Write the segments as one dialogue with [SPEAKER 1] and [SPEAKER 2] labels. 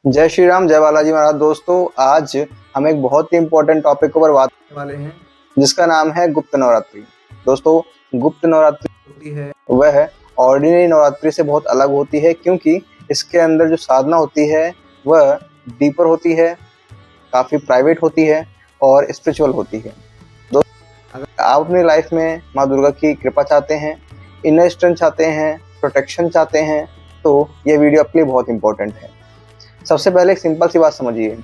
[SPEAKER 1] जय श्री राम, जय बालाजी महाराज। दोस्तों, आज हम एक बहुत ही इम्पोर्टेंट टॉपिक के ऊपर बात करने वाले हैं जिसका नाम है गुप्त नवरात्रि। दोस्तों, गुप्त नवरात्रि होती है वह ऑर्डिनरी नवरात्रि से बहुत अलग होती है, क्योंकि इसके अंदर जो साधना होती है वह डीपर होती है, काफ़ी प्राइवेट होती है और स्पिरिचुअल होती है। दोस्तों, अगर आप अपनी लाइफ में माँ दुर्गा की कृपा चाहते हैं, इनर स्ट्रेंथ चाहते हैं, प्रोटेक्शन चाहते हैं, तो यह वीडियो आपके लिए बहुत इंपॉर्टेंट है। सबसे पहले एक सिंपल सी बात समझिए।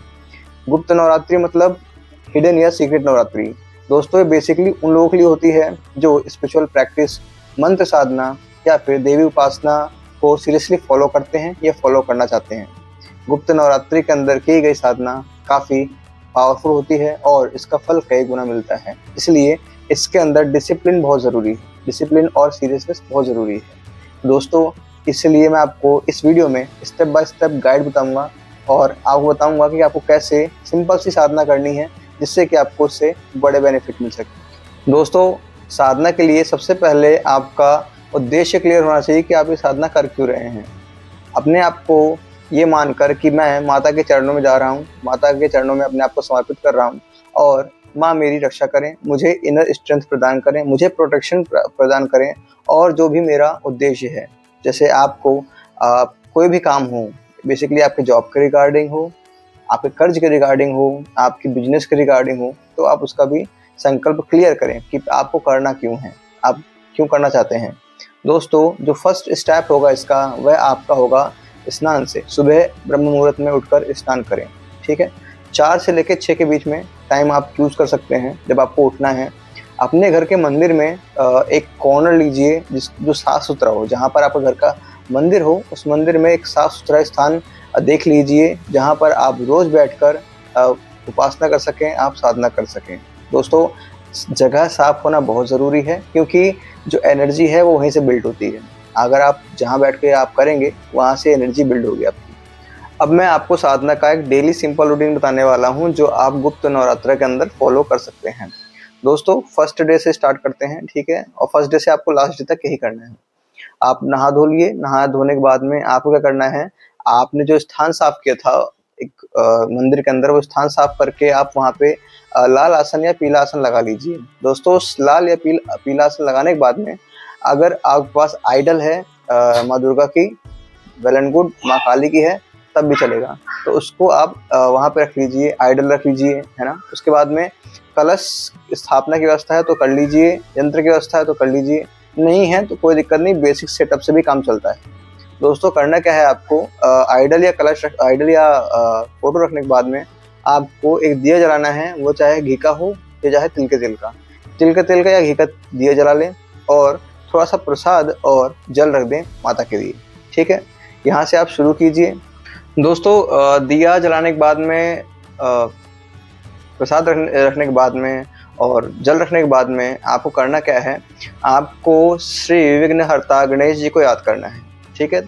[SPEAKER 1] गुप्त नवरात्रि मतलब हिडन या सीक्रेट नवरात्रि। दोस्तों, ये बेसिकली उन लोगों के लिए होती है जो स्पिरिचुअल प्रैक्टिस, मंत्र साधना या फिर देवी उपासना को सीरियसली फॉलो करते हैं या फॉलो करना चाहते हैं। गुप्त नवरात्रि के अंदर की गई साधना काफ़ी पावरफुल होती है और इसका फल कई गुना मिलता है। इसलिए इसके अंदर डिसिप्लिन बहुत ज़रूरी है, डिसिप्लिन और सीरियसनेस बहुत ज़रूरी है। दोस्तों, इसलिए मैं आपको इस वीडियो में स्टेप बाय स्टेप गाइड बताऊंगा और आपको बताऊंगा कि आपको कैसे सिंपल सी साधना करनी है जिससे कि आपको उससे बड़े बेनिफिट मिल सके। दोस्तों, साधना के लिए सबसे पहले आपका उद्देश्य क्लियर होना चाहिए कि आप ये साधना कर क्यों रहे हैं। अपने आप को ये मानकर कि मैं माता के चरणों में जा रहा हूँ, माता के चरणों में अपने आप को समर्पित कर रहा हूँ और माँ मेरी रक्षा करें, मुझे इनर स्ट्रेंथ प्रदान करें, मुझे प्रोटेक्शन प्रदान करें। और जो भी मेरा उद्देश्य है, जैसे आपको कोई भी काम हो, बेसिकली आपके जॉब के रिगार्डिंग हो, आपके कर्ज के रिगार्डिंग हो, आपकी बिजनेस के रिगार्डिंग हो, तो आप उसका भी संकल्प क्लियर करें कि आपको करना क्यों है, आप क्यों करना चाहते हैं। दोस्तों, जो फर्स्ट स्टेप होगा इसका वह आपका होगा स्नान से। सुबह ब्रह्म मुहूर्त में उठकर स्नान करें, ठीक है। 4 से लेकर 6 के बीच में टाइम आप चूज़ कर सकते हैं जब आपको उठना है। अपने घर के मंदिर में एक कॉर्नर लीजिए जो साफ़ सुथरा हो। जहाँ पर आपका घर का मंदिर हो, उस मंदिर में एक साफ़ सुथरा स्थान देख लीजिए जहाँ पर आप रोज़ बैठकर उपासना कर सकें, आप साधना कर सकें। दोस्तों, जगह साफ़ होना बहुत ज़रूरी है, क्योंकि जो एनर्जी है वो वहीं से बिल्ड होती है। अगर आप जहाँ बैठ के आप करेंगे वहाँ से एनर्जी बिल्ड होगी आपकी। अब मैं आपको साधना का एक डेली सिंपल रूटीन बताने वाला हूँ जो आप गुप्त नवरात्र के अंदर फॉलो कर सकते हैं। दोस्तों, फर्स्ट डे से स्टार्ट करते हैं, ठीक है। और फर्स्ट डे से आपको लास्ट डे तक यही करना है। आप नहा धो लिए, नहा धोने के बाद में आपको क्या करना है, आपने जो स्थान साफ किया था एक मंदिर के अंदर, वो स्थान साफ करके आप वहाँ पे लाल आसन या पीला आसन लगा लीजिए। दोस्तों, लाल या पीला आसन लगाने के बाद में अगर आपके पास आइडल है माँ दुर्गा की, वेल एंड गुड, माँ काली की है तब भी चलेगा, तो उसको आप वहाँ पे रख लीजिए, आइडल रख लीजिए, है ना। उसके बाद में कलश स्थापना की व्यवस्था है तो कर लीजिए, यंत्र की व्यवस्था है तो कर लीजिए, नहीं है तो कोई दिक्कत नहीं, बेसिक सेटअप से भी काम चलता है। दोस्तों, करना क्या है आपको, आइडल या फोटो रखने के बाद में आपको एक दिया जलाना है। वो चाहे घी का हो या चाहे तिल के तेल का, या घी का दिया जला लें और थोड़ा सा प्रसाद और जल रख दें माता के लिए, ठीक है। यहाँ से आप शुरू कीजिए। दोस्तों, दिया जलाने के बाद में प्रसाद रखने के बाद में और जल रखने के बाद में आपको करना क्या है, आपको श्री विघ्नहर्ता गणेश जी को याद करना है, ठीक है।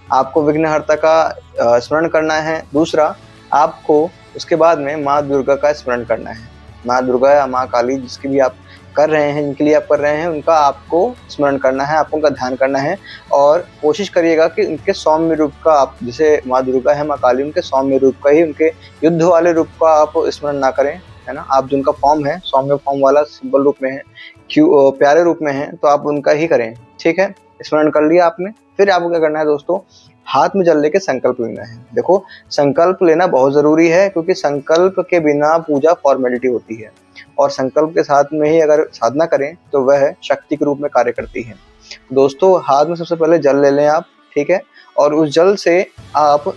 [SPEAKER 1] आपको विघ्नहर्ता का स्मरण करना है। दूसरा, आपको उसके बाद में माँ दुर्गा का स्मरण करना है। माँ दुर्गा या माँ काली, जिसकी भी आप कर रहे हैं, जिनके लिए आप कर रहे हैं, उनका आपको स्मरण करना है, आपको उनका ध्यान करना है। और कोशिश करिएगा कि उनके सौम्य रूप का, आप जैसे माँ दुर्गा है, माँ काली, उनके सौम्य रूप का ही, उनके युद्ध वाले रूप का आप स्मरण ना करें, है ना। आप जिनका फॉर्म है, सौम्य फॉर्म वाला, सिंपल रूप में है, प्यारे रूप में है, तो आप उनका ही करें, ठीक है। स्मरण कर लिया आपने। फिर आपको क्या करना है दोस्तों, हाथ में जल लेके संकल्प लेना है। देखो, संकल्प लेना बहुत ज़रूरी है, क्योंकि संकल्प के बिना पूजा फॉर्मेलिटी होती है और संकल्प के साथ में ही अगर साधना करें तो वह शक्ति के रूप में कार्य करती है। दोस्तों, हाथ में सबसे पहले जल ले लें आप, ठीक है। और उस जल से आप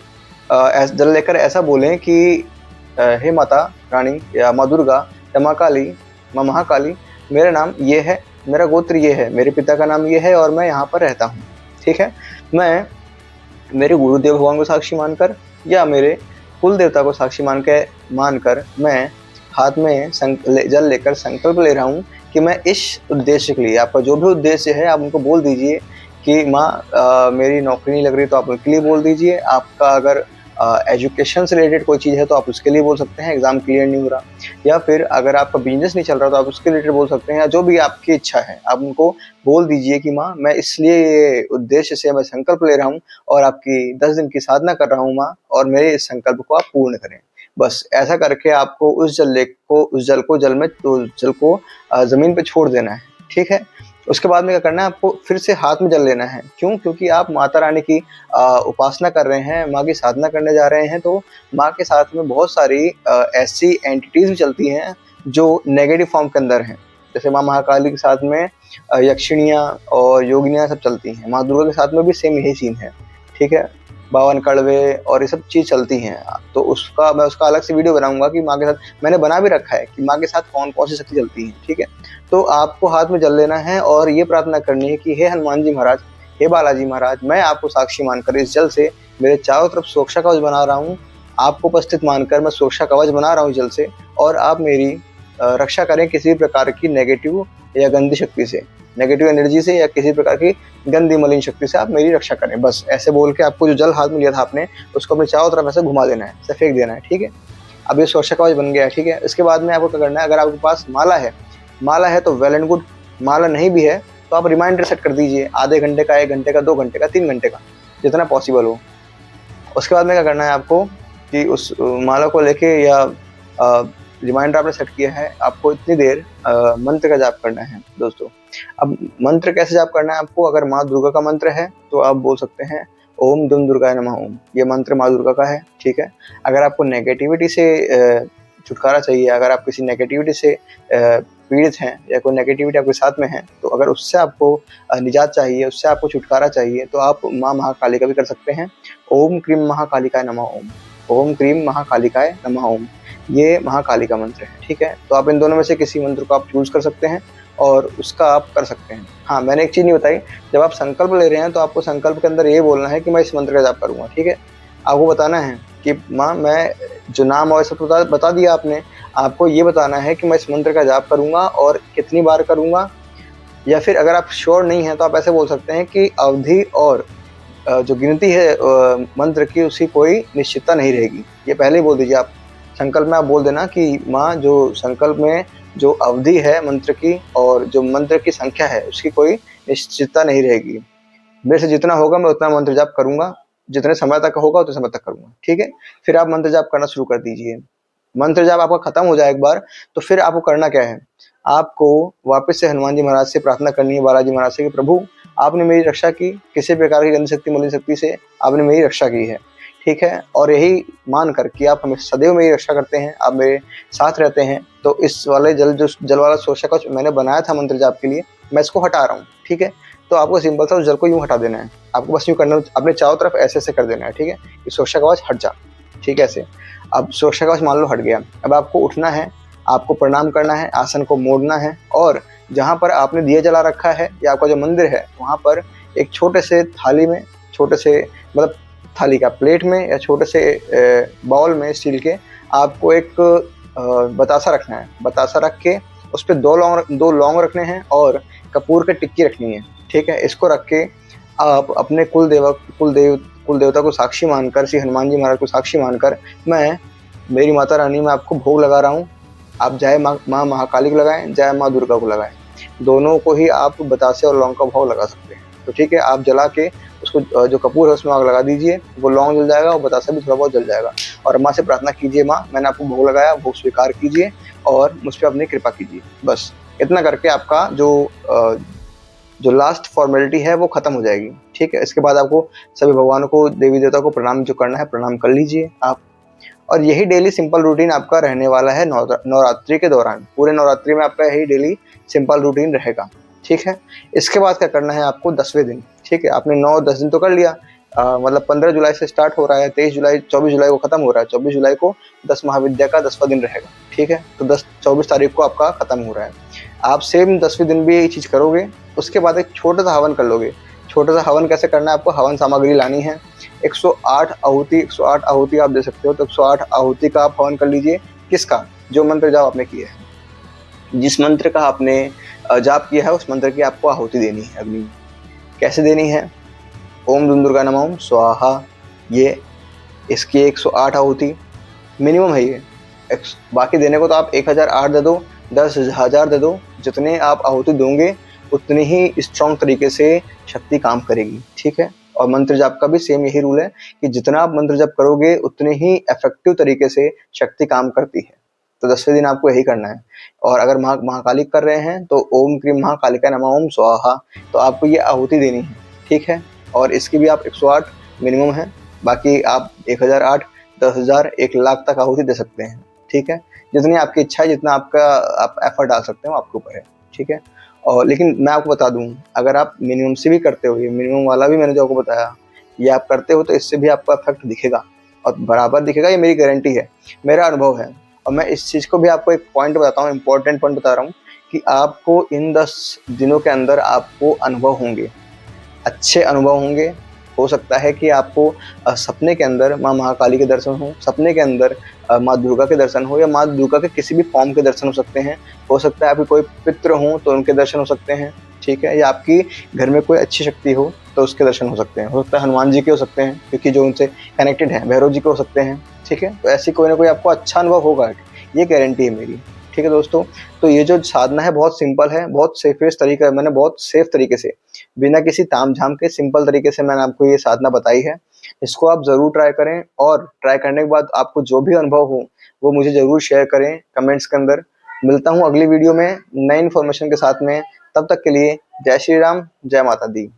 [SPEAKER 1] जल लेकर ऐसा बोलें कि हे माता रानी या माँ दुर्गा या माँ काली, माँ महाकाली, मेरा नाम ये है, मेरा गोत्र ये है, मेरे पिता का नाम ये है और मैं यहाँ पर रहता हूँ, ठीक है। मैं मेरे गुरुदेव भगवान को साक्षी मानकर या मेरे कुल देवता को साक्षी मानकर मैं हाथ में जल लेकर संकल्प ले रहा हूँ कि मैं इस उद्देश्य के लिए, आपका जो भी उद्देश्य है आप उनको बोल दीजिए कि माँ मेरी नौकरी नहीं लग रही तो आप उनके लिए बोल दीजिए। आपका अगर एजुकेशन से रिलेटेड कोई चीज़ है तो आप उसके लिए बोल सकते हैं, एग्जाम क्लियर नहीं हो रहा, या फिर अगर आपका बिजनेस नहीं चल रहा तो आप उसके रिलेटेड बोल सकते हैं, या जो भी आपकी इच्छा है आप उनको बोल दीजिए कि माँ मैं इसलिए ये उद्देश्य से मैं संकल्प ले रहा हूँ और आपकी 10 दिन की साधना कर रहा हूँ माँ, और मेरे इस संकल्प को आप पूर्ण करें। बस ऐसा करके आपको उस जल को ज़मीन पे छोड़ देना है, ठीक है। उसके बाद में क्या करना है, आपको फिर से हाथ में जल लेना है। क्यों? क्योंकि आप माता रानी की उपासना कर रहे हैं, माँ की साधना करने जा रहे हैं, तो माँ के साथ में बहुत सारी ऐसी एंटिटीज़ भी चलती हैं जो नेगेटिव फॉर्म के अंदर हैं। जैसे माँ महाकाली के साथ में यक्षिणियाँ और योगिनियाँ सब चलती हैं। माँ दुर्गा के साथ में भी सेम यही सीन है, ठीक है। 52 कड़वे और ये सब चीज़ चलती हैं। तो मैं उसका अलग से वीडियो बनाऊँगा कि माँ के साथ मैंने बना भी रखा है कि माँ के साथ कौन-कौन सी शक्ति चलती है, ठीक है। तो आपको हाथ में जल लेना है और ये प्रार्थना करनी है कि हे हनुमान जी महाराज, हे बालाजी महाराज, मैं आपको साक्षी मानकर इस जल से मेरे चारों तरफ सुरक्षा कवच बना रहा हूँ। आपको उपस्थित मानकर मैं सुरक्षा कवच बना रहा हूँ जल से, और आप मेरी रक्षा करें किसी भी प्रकार की नेगेटिव या गंदी शक्ति से, नेगेटिव एनर्जी से या किसी प्रकार की गंदी मलिन शक्ति से आप मेरी रक्षा करें। बस ऐसे बोल के आपको जो जल हाथ में लिया था आपने, उसको अपने चारों तरफ ऐसे घुमा देना है, ऐसे फेंक देना है, ठीक है। अब ये सुरक्षा कवच बन गया है, ठीक है। इसके बाद में आपको क्या करना है, अगर आपके पास माला है तो वेल एंड गुड, माला नहीं भी है तो आप रिमाइंडर सेट कर दीजिए, आधे घंटे का, 1 घंटे का, 2 घंटे का, 3 घंटे का, जितना पॉसिबल हो। उसके बाद में क्या करना है आपको कि उस माला को लेके या रिमाइंडर आपने सेट किया है, आपको इतनी देर मंत्र का जाप करना है दोस्तों। अब मंत्र कैसे जाप करना है आपको, अगर माँ दुर्गा का मंत्र है तो आप बोल सकते हैं ओम दुम दुर्गाय नमः ओम, ये मंत्र माँ दुर्गा का है, ठीक है। अगर आपको नेगेटिविटी से छुटकारा चाहिए, अगर आप किसी नेगेटिविटी से पीड़ित हैं या कोई नेगेटिविटी आपके साथ में है, तो अगर उससे आपको निजात चाहिए, उससे आपको छुटकारा चाहिए, तो आप माँ महाकाली का भी कर सकते हैं। ओम क्रीम महाकालिकाय नमः ओम, ओम क्रीम महाकालिकाय नमः ओम, ये महाकाली का मंत्र है, ठीक है। तो आप इन दोनों में से किसी मंत्र को आप चूज कर सकते हैं और उसका आप कर सकते हैं। हाँ, मैंने एक चीज़ नहीं बताई, जब आप संकल्प ले रहे हैं तो आपको संकल्प के अंदर ये बोलना है कि मैं इस मंत्र का जाप करूँगा, ठीक है। आपको बताना है कि माँ मैं जो नाम और सब बता दिया आपने, आपको ये बताना है कि मैं इस मंत्र का जाप करूँगा और कितनी बार करूँगा, या फिर अगर आप श्योर नहीं हैं तो आप ऐसे बोल सकते हैं कि अवधि और जो गिनती है मंत्र की, उसकी कोई निश्चितता नहीं रहेगी। ये पहले ही बोल दीजिए आप संकल्प में, आप बोल देना कि माँ जो संकल्प में जो अवधि है मंत्र की और जो मंत्र की संख्या है उसकी कोई निश्चितता नहीं रहेगी। मेरे से जितना होगा मैं उतना मंत्र जाप करूँगा, जितने समय तक होगा उतने समय तक करूँगा, ठीक है। फिर आप मंत्र जाप करना शुरू कर दीजिए। मंत्र जाप आपका खत्म हो जाए एक बार, तो फिर आपको करना क्या है, आपको वापस से हनुमान जी महाराज से प्रार्थना करनी है, बालाजी महाराज से कि प्रभु आपने मेरी रक्षा की, किसी प्रकार की गंदी शक्ति मलिन शक्ति से आपने मेरी रक्षा की है, ठीक है। और यही मान कर कि आप हमें सदैव मेरी रक्षा करते हैं, आप मेरे साथ रहते हैं, तो इस वाले जल वाला सुरक्षा कवच मैंने बनाया था मंत्र जाप के लिए, मैं इसको हटा रहा हूँ, ठीक है। तो आपको सिंपल सा उस जल को यूँ हटा देना है, आपको बस यूँ करना है, अपने चारों तरफ ऐसे ऐसे कर देना है, ठीक है। कि सुरक्षा कवच हट जा, ठीक है, ऐसे। अब सुरक्षा कवच मान लो हट गया, अब आपको उठना है, आपको प्रणाम करना है, आसन को मोड़ना है, और जहाँ पर आपने दिया जला रखा है या आपका जो मंदिर है वहाँ पर एक छोटे से थाली में, छोटे से मतलब थाली का प्लेट में या छोटे से बाउल में स्टील के, आपको एक बतासा रखना है। बतासा रख के उस पर 2 लौंग रखने हैं और कपूर की टिक्की रखनी है, ठीक है। इसको रख के आप अपने कुल देवता को साक्षी मानकर, श्री हनुमान जी महाराज को साक्षी मानकर, मैं मेरी माता रानी में आपको भोग लगा रहा हूँ। आप जय माँ महाकाली को लगाएं, जय माँ दुर्गा को लगाएं, दोनों को ही आप बतासे और लौंग का भाव लगा सकते हैं। तो ठीक है, आप जला के उसको जो कपूर है उसमें आग लगा दीजिए, वो लौंग जल जाएगा और बतासा भी थोड़ा बहुत जल जाएगा। और माँ से प्रार्थना कीजिए, माँ मैंने आपको भोग लगाया, भोग स्वीकार कीजिए और मुझ पर अपनी कृपा कीजिए। बस इतना करके आपका जो लास्ट फॉर्मेलिटी है वो खत्म हो जाएगी, ठीक है। इसके बाद आपको सभी भगवानों को, देवी देवता को प्रणाम जो करना है प्रणाम कर लीजिए आप। और यही डेली सिंपल रूटीन आपका रहने वाला है नवरात्रि के दौरान। पूरे नवरात्रि में आपका यही डेली सिंपल रूटीन रहेगा, ठीक है। इसके बाद क्या करना है आपको 10वें दिन, ठीक है। आपने 9-10 दिन तो कर लिया, मतलब 15 जुलाई से स्टार्ट हो रहा है, 24 जुलाई को खत्म हो रहा है, 24 जुलाई को 10 महाविद्या का 10वां दिन रहेगा, ठीक है। तो 24 तारीख को आपका खत्म हो रहा है। आप सेम 10वें दिन भी यही चीज़ करोगे। उसके बाद एक छोटा सा हवन कर लोगे। छोटा सा हवन कैसे करना है आपको, हवन सामग्री लानी है 108 आहुति आप दे सकते हो, तो 108 आहुति का आप हवन कर लीजिए। किसका? जो मंत्र जाप आपने किया है, जिस मंत्र का आपने जाप किया है उस मंत्र की आपको आहुति देनी है अग्नि में। कैसे देनी है? ओम दुम दुर्गा नमः ओम स्वाहा, ये इसकी 108 आहुति मिनिमम है ये। बाकी देने को तो आप 1008 दे दो, 10,000 दे दो, जितने आप आहुति दोगे उतनी ही स्ट्रॉन्ग तरीके से शक्ति काम करेगी, ठीक है। और मंत्र जाप का भी सेम यही रूल है कि जितना आप मंत्र जाप करोगे उतने ही इफेक्टिव तरीके से शक्ति काम करती है। तो 10वें दिन आपको यही करना है। और अगर महाकाली कर रहे हैं तो ओम क्रीम महाकालिका नमः ओम स्वाहा, तो आपको ये आहुति देनी है, ठीक है। और इसकी भी आप 108 मिनिमम है, बाकी आप 1008, 10,000, 1,00,000 तक आहुति दे सकते हैं, ठीक है। जितनी आपकी इच्छा है, जितना आप एफर्ट डाल सकते हो आपके ऊपर है, ठीक है। और लेकिन मैं आपको बता दूं, अगर आप मिनिमम से भी करते हो, ये मिनिमम वाला भी मैंने जो आपको बताया, ये आप करते हो तो इससे भी आपका इफेक्ट दिखेगा और बराबर दिखेगा, ये मेरी गारंटी है, मेरा अनुभव है। और मैं इस चीज़ को भी आपको एक पॉइंट बताता हूँ, इंपॉर्टेंट पॉइंट बता रहा हूँ कि आपको इन 10 दिनों के अंदर आपको अनुभव होंगे, अच्छे अनुभव होंगे। हो सकता है कि आपको सपने के अंदर माँ महाकाली के दर्शन हो, सपने के अंदर माँ दुर्गा के दर्शन हो, या माँ दुर्गा के किसी भी फॉर्म के दर्शन हो सकते हैं। हो सकता है आपके कोई पितृ हो तो उनके दर्शन हो सकते हैं, ठीक है। या आपकी घर में कोई अच्छी शक्ति हो तो उसके दर्शन हो सकते हैं। हो सकता है हनुमान जी के हो सकते हैं, क्योंकि जो उनसे कनेक्टेड है, भैरव जी के हो सकते हैं, ठीक है। तो ऐसी कोई ना कोई आपको अच्छा अनुभव होगा, ये गारंटी है मेरी, ठीक है दोस्तों। तो ये जो साधना है बहुत सिंपल है, बहुत सेफेस्ट तरीका है, मैंने बहुत सेफ तरीके से, बिना किसी तामझाम के सिंपल तरीके से मैंने आपको ये साधना बताई है। इसको आप ज़रूर ट्राई करें, और ट्राई करने के बाद आपको जो भी अनुभव हो वो मुझे ज़रूर शेयर करें कमेंट्स के अंदर। मिलता हूँ अगली वीडियो में नई इन्फॉर्मेशन के साथ में, तब तक के लिए जय श्री राम, जय माता दी।